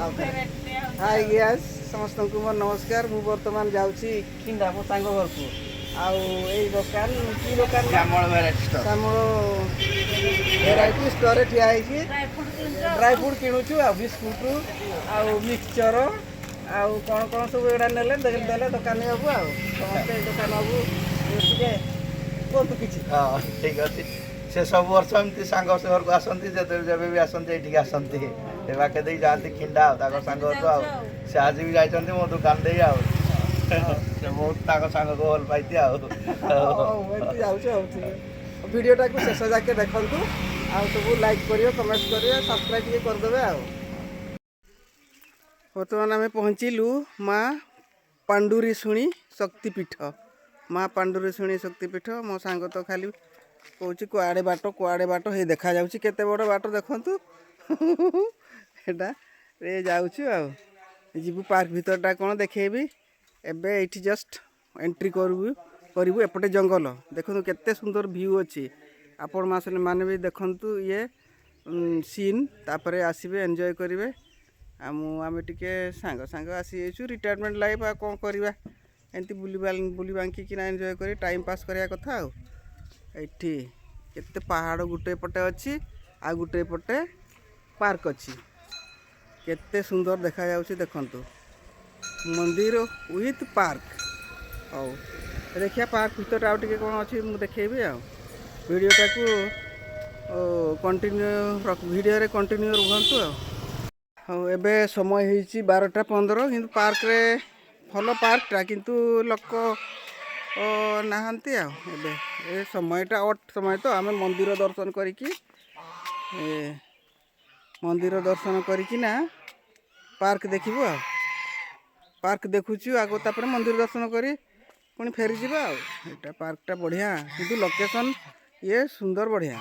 Hi guys समस्त को मोर नमस्कार। मु बर्तमान जाऊँगी खिंडा मो सांग घर को आई दुकान की दुकान श्यामल भेराइटी स्टोर ठिया ड्राई फ्रूट किणुचु आ बिस्कुट आ मिक्सचर आ कौन कौन सब एड़ा नेले देले दुकान बाबू आ समस्ते दुकान बाबू टे कहतु कि हाँ ठीक अच्छे से सब वर्ष एमती सांग घर को आसती जब भी आसती ये आसती बाके दे जाती खिंडा सांग घर को से आज भी जाइए मो दुकान दे बहुत सांग को भल पाई भिडियोटा को शेष जाके देखु आ सब लाइक करियो कमेंट करियो सब्सक्राइब करदे आ बर्तमान आम पहुँचलु माँ पांडुरी शुणी शक्तिपीठ माँ पांडुरी शुणी शक्तिपीठ मो सांग तो खाली कौच कुआड़े बाट हे देखा जाऊँ केते बड़ बाट देखु रे जाऊँ पार्क भीतरटा कौन देखेबी एबे एठी जस्ट एंट्री करू एपटे जंगल देखु केते सुंदर व्यू अच्छी आपण माने भी देखु ये सीन तापरे आसबे एंजॉय करेंगे आम टे सांग सांग आसी रिटायरमेंट लाइफ आ कौन करवा एमती बुली बांकी कि एंजॉय कर टाइम पास करवा कथा एठी केते पहाड़ गुटे पटे अच्छी आ गुटे पटे पार्क अच्छी केते सुंदर देखा जाउछि देखंतु मंदिर विथ पार्क औ देखिया पार्क भीतर आउ टिके कोन अछि मु देखेबी आ वीडियोटा को कंटिन्यू वीडियो रे कंटिन्यू रहंतु आ एबे समय होईछि 12:15 किंतु पार्क रे भल पार्कटा किंतु लोक नाहांती आ एबे ए समयटा अट समय तो आम मंदिर दर्शन करिकी मंदिर दर्शन करिकिना पार्क देखिबो आ पार्क देखुछु आगो तापर मंदिर दर्शन करी पुणी फेरी जीवा एटा पार्कटा बढ़िया किंतु लोकेशन ये सुंदर बढ़िया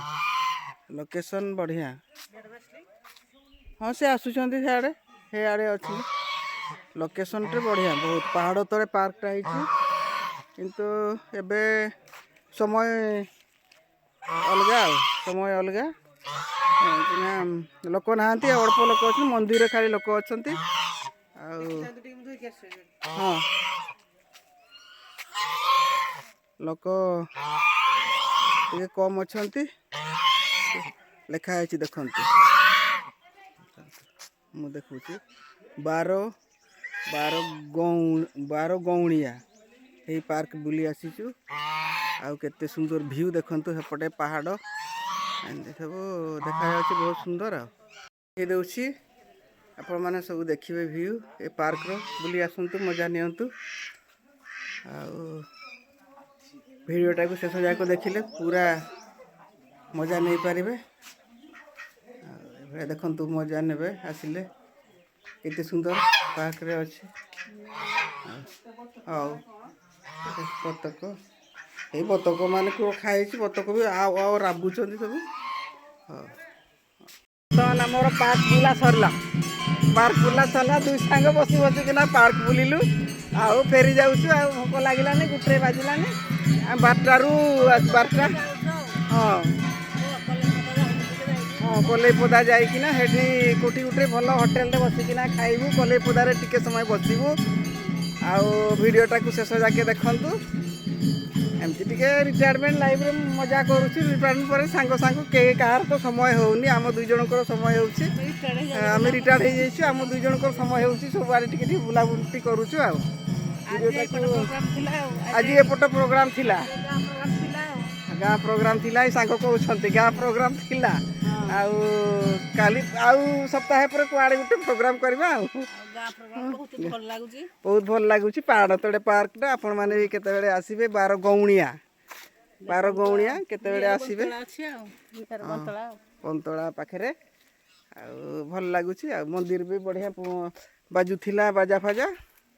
लोकेशन बढ़िया हाँ से आसुचंती सियाड़े हे आड़े अच्छी लोकेशन टे बढ़िया बहुत पहाड़ तले पार्कटा होइछि किंतु एबे समय अलगा समय अलगा लोक नहांती अल्प लोक अच्छे मंदिर खाली लोक अच्छे हाँ लोक टे कम अच्छा लिखाई देखु मु देखु 12 गौणिया ये पार्क बुली आसीचु आउ केते सुंदर व्यू देखंतु सेपटे पहाड़ सब देखा बहुत सुंदर आ दउछि आपण माने सब देखिबे व्यू ए पार्क रो बुली आसंतु मजा नियंतु आ वीडियोटा को शेष जाको देखिले पूरा मजा नहीं पारिबे देखंतु मजा नेबे आसिले केते सुंदर पार्क रे अछि आ बतक ये बतक मान को खाई बतक भी आउ राबुचंदी सब हाँ मोर पार्क बुला सरला दुई सांग बसी बसिकिना पार्क बुलिलु आउ फेरी जाऊँ आ भोक लगिलानी गुटे बाजिलानी 12 हाँ हाँ कलईपदा जाइकिना हेठी कोठी गुटे भल होटेल बसिकिना खाइबू कलईपदारे टिके समय बसबू आउ वीडियोटा को शेष जाके देखंतु एमती टिके रिटायरमेंट लाइफ रे मजा करूची रिटायरमेंट पर सांग सांग के कार तो समय होउनी आम दुई जनकर समय होउची आम रिटायर्ड हो जाइछु आम दुई जनकर समय होउची सब आरे टिके टिके बुलाबुली करूछु आ आज एपट प्रोग्राम थिला गाँ प्रोग्राम थिला सांग कहउछंती गाँ प्रोग्राम थिला आउ काली आउ सप्ताह पर कुआड़े गुटे प्रोग्राम करबा आ बहुत भल लगुच पहाड़ तले पार्कटा आपण मैंने केते आसबे 12 गौणिया केते आसबे पंतला पाखे भल लगुच मंदिर भी बढ़िया बाजुला बाजा फाजा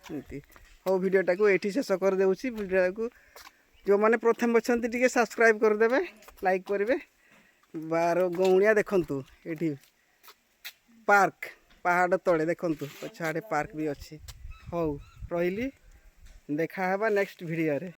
एमती हो वीडियोटा को ये शेष कर देउछि वीडियो को जो मैंने प्रथम अच्छा टे सब्सक्राइब करदे लाइक करेंगे 12 गौणिया देखंतु ये पार्क पहाड़ तले देखंतु पछाड़े पार्क भी अच्छी हौ रही देखा नेक्स्ट वीडियो रे।